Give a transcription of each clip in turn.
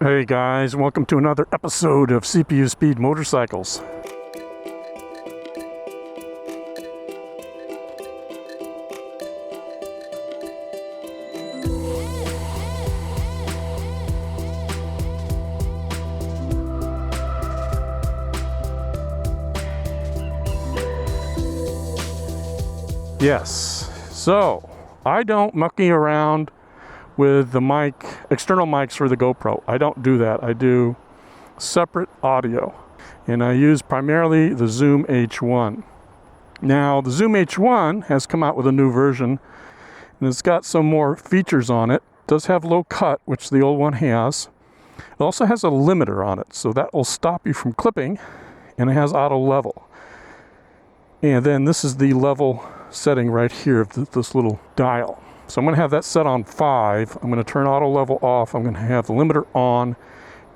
Hey guys, welcome to another episode of CPUspeed Motorcycles. Yes, so I don't mucky around with the external mics for the GoPro. I don't do that. I do separate audio, and I use primarily the Zoom H1. Now, the Zoom H1 has come out with a new version, and it's got some more features on it. It does have low cut, which the old one has. It also has a limiter on it, so that will stop you from clipping, and it has auto level. And then this is the level setting right here of this little dial. So I'm going to have that set on 5. I'm going to turn auto level off. I'm going to have the limiter on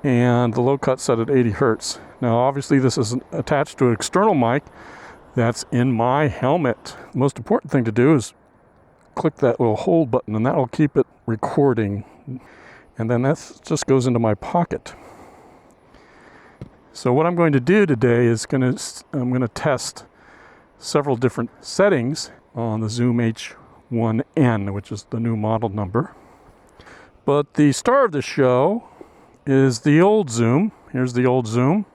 and the low cut set at 80 hertz. Now obviously this is attached to an external mic that's in my helmet. The most important thing to do is click that little hold button, and that will keep it recording. And then that just goes into my pocket. So what I'm going to do today is I'm going to test several different settings on the Zoom H1n, which is the new model number. But the star of the show is the old Zoom. Here's the old Zoom.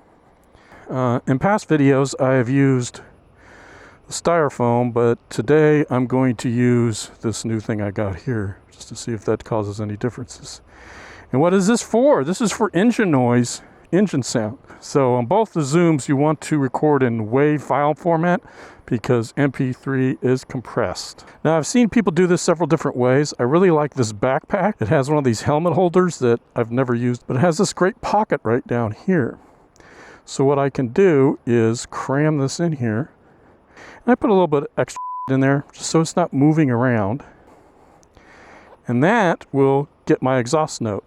In past videos, I have used the styrofoam, but today I'm going to use this new thing I got here, just to see if that causes any differences. And what is this for? This is for engine noise, engine sound. So on both the Zooms, you want to record in WAV file format because MP3 is compressed. Now, I've seen people do this several different ways. I really like this backpack. It has one of these helmet holders that I've never used, but it has this great pocket right down here. So what I can do is cram this in here. And I put a little bit of extra in there just so it's not moving around. And that will get my exhaust note.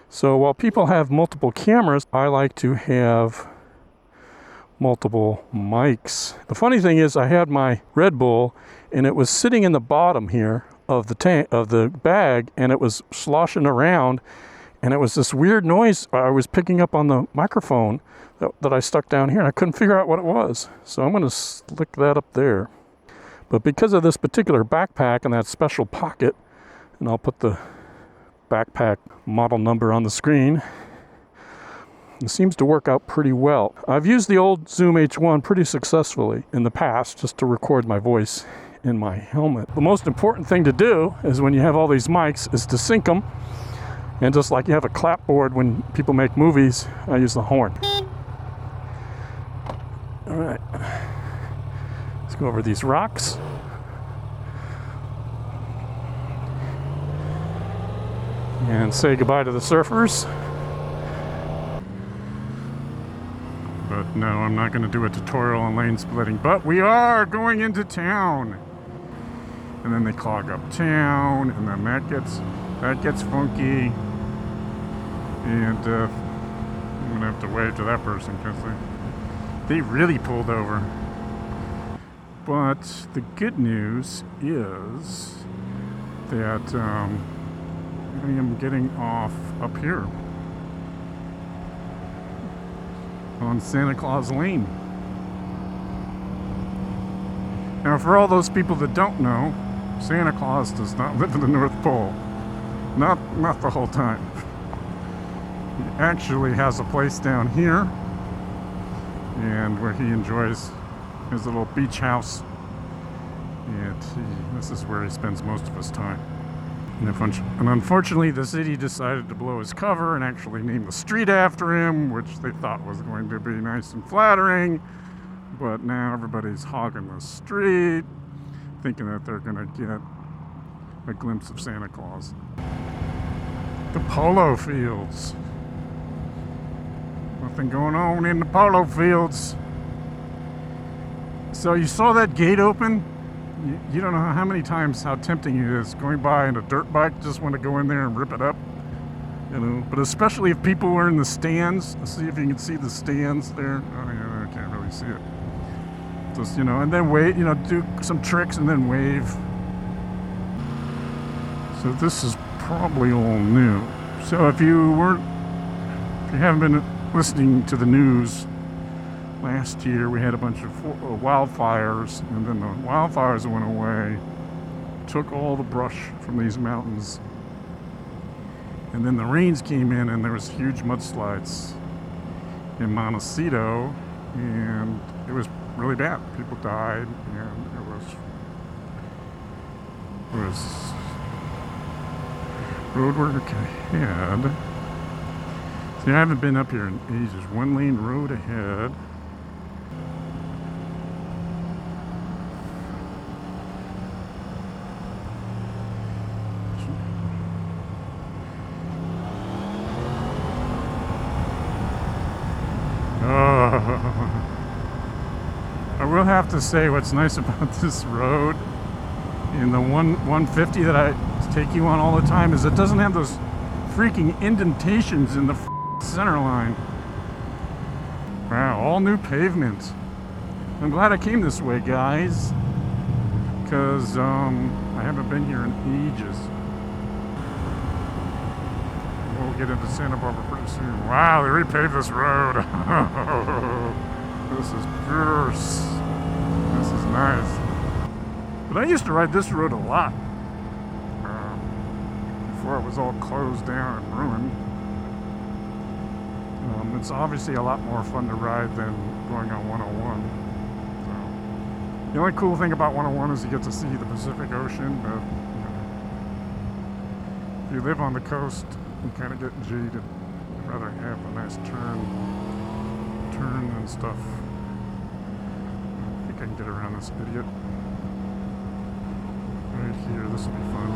So while people have multiple cameras, I like to have multiple mics. The funny thing is, I had my Red Bull, and it was sitting in the bottom here of the bag, and it was sloshing around, and it was this weird noise I was picking up on the microphone that I stuck down here, and I couldn't figure out what it was. So I'm going to slick that up there. But because of this particular backpack and that special pocket, and I'll put the backpack model number on the screen, it seems to work out pretty well. I've used the old Zoom H1 pretty successfully in the past just to record my voice in my helmet. The most important thing to do is when you have all these mics is to sync them, and just like you have a clapboard when people make movies, I use the horn. All right, let's go over these rocks. And say goodbye to the surfers. But no, I'm not going to do a tutorial on lane splitting, but we are going into town. And then they clog up town, and then that gets funky. And I'm going to have to wave to that person because they really pulled over. But the good news is that I am getting off up here on Santa Claus Lane. Now, for all those people that don't know, Santa Claus does not live in the North Pole. Not the whole time. He actually has a place down here, and where he enjoys his little beach house. And this is where he spends most of his time. And unfortunately, the city decided to blow his cover and actually name the street after him, which they thought was going to be nice and flattering. But now everybody's hogging the street, thinking that they're going to get a glimpse of Santa Claus. The polo fields. Nothing going on in the polo fields. So you saw that gate open? You don't know how tempting it is going by in a dirt bike, just want to go in there and rip it up, you know. But especially if people are in the stands. Let's see if you can see the stands there. Oh yeah, I can't really see it. Just, you know, and then wave, you know, do some tricks and then wave. So this is probably all new. So if you haven't been listening to the news, last year we had a bunch of wildfires, and then the wildfires went away, took all the brush from these mountains, and then the rains came in and there was huge mudslides in Montecito, and it was really bad. People died, and it was road work ahead. See, I haven't been up here in ages. 1-lane road ahead. I will have to say what's nice about this road in the 150 that I take you on all the time is it doesn't have those freaking indentations in the center line. Wow, all new pavement. I'm glad I came this way, guys, because I haven't been here in ages. We'll get into Santa Barbara pretty soon. Wow, they repaved this road. This is fierce. This is nice. But I used to ride this road a lot before it was all closed down and ruined. It's obviously a lot more fun to ride than going on 101. So, the only cool thing about 101 is you get to see the Pacific Ocean, but if you live on the coast, you kind of get jaded. I'd rather have a nice turn and stuff. I think I can get around this idiot. Right here, this will be fun.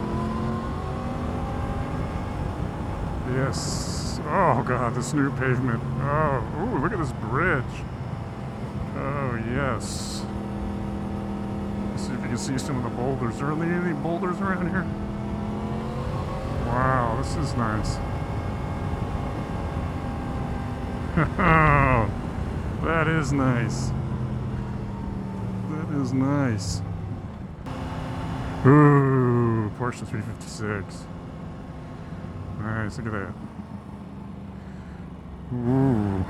Yes. Oh god, this new pavement. Oh, ooh, look at this bridge. Oh yes. Let's see if you can see some of the boulders. Are there any boulders around here? Wow, this is nice. That is nice. That is nice. Ooh, Porsche 356. Nice, look at that. Ooh.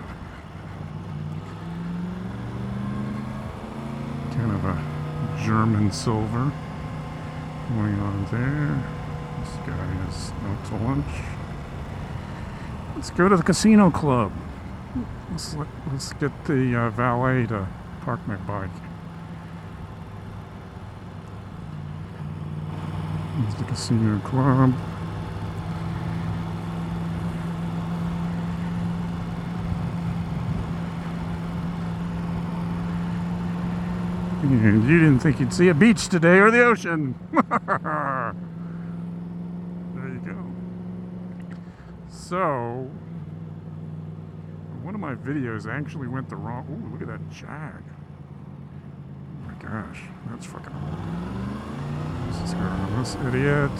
Kind of a German silver going on there. This guy is out to lunch. Let's go to the casino club. Let's get the valet to park my bike. There's the casino club. And you didn't think you'd see a beach today or the ocean. There you go. So, one of my videos actually went the wrong... Ooh, look at that Jag. Oh my gosh, that's fucking... Let's go on this idiot.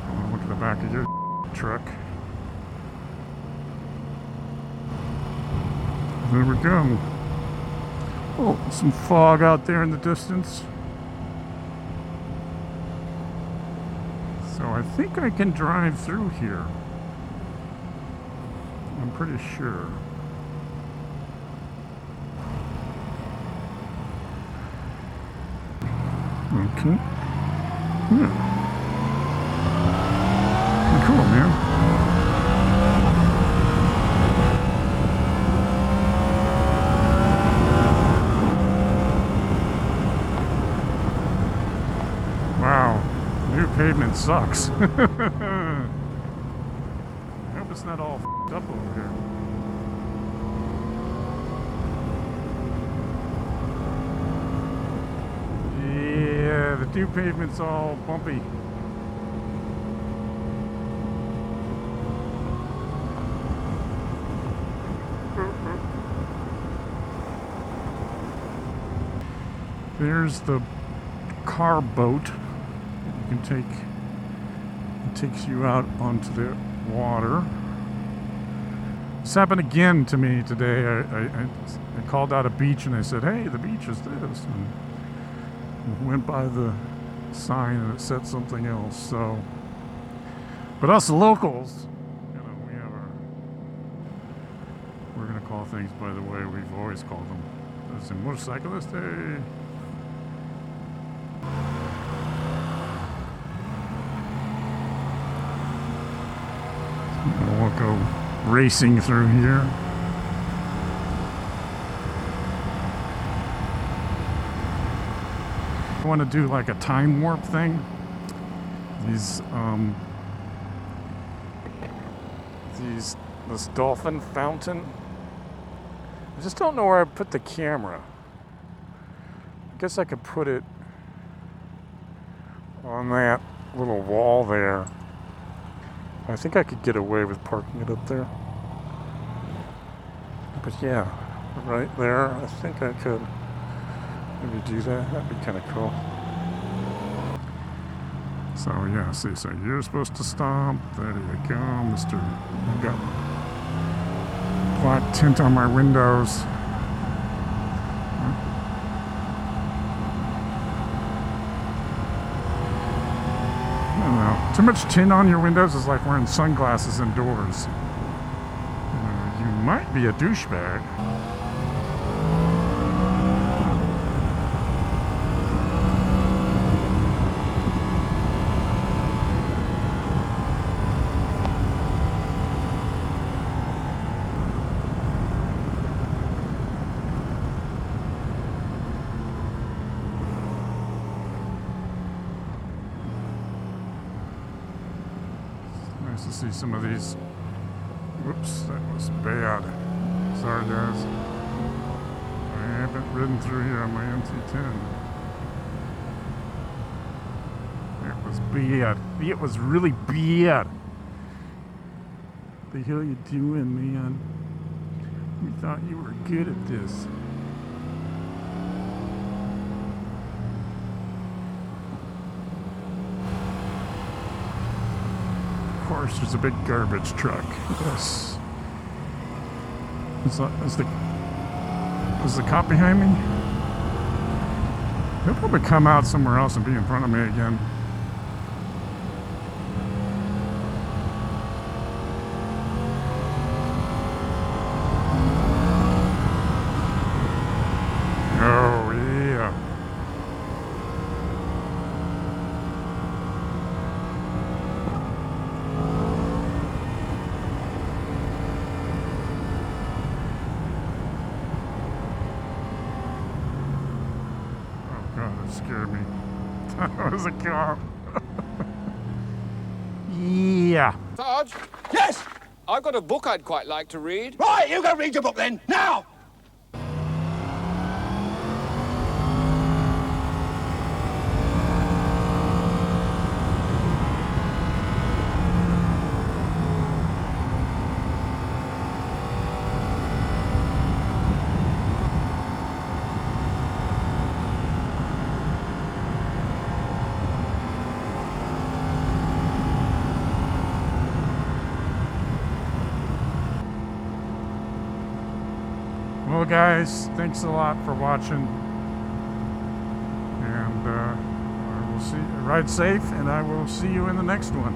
I want to look at the back of your truck. There we go. Oh, some fog out there in the distance. So I think I can drive through here. I'm pretty sure. Okay. Yeah. Cool, man. Wow, new pavement sucks. I hope it's not all f***ed up over here. Yeah, the new pavement's all bumpy. There's the car boat. You can take, it takes you out onto the water. This happened again to me today. I called out a beach and I said, hey, the beach is this. And went by the sign and it said something else. So But us locals, you know, we have our, we're going to call things by the way we've always called them. As a motorcyclist, hey. We'll go racing through here. I want to do like a time warp thing. This dolphin fountain. I just don't know where I put the camera. I guess I could put it on that little wall there. I think I could get away with parking it up there. But yeah, right there, I think I could maybe do that. That'd be kind of cool. So yeah, see, so you're supposed to stop. There you go, Mr. I've got black tint on my windows. I don't know. Too much tint on your windows is like wearing sunglasses indoors. You might be a douchebag. Nice to see some of these. Whoops, that was bad. Sorry guys. I haven't ridden through here on my MT-10. It was bad. It was really bad. What the hell you doing, man? We thought you were good at this. Of course, there's a big garbage truck. Yes. Is the cop behind me? He'll probably come out somewhere else and be in front of me again. Oh, yeah. Scared me. That was a cop. Yeah. Sarge? Yes! I've got a book I'd quite like to read. Right, you go read your book then, now! Well, guys, thanks a lot for watching, and I will see. Ride safe, and I will see you in the next one.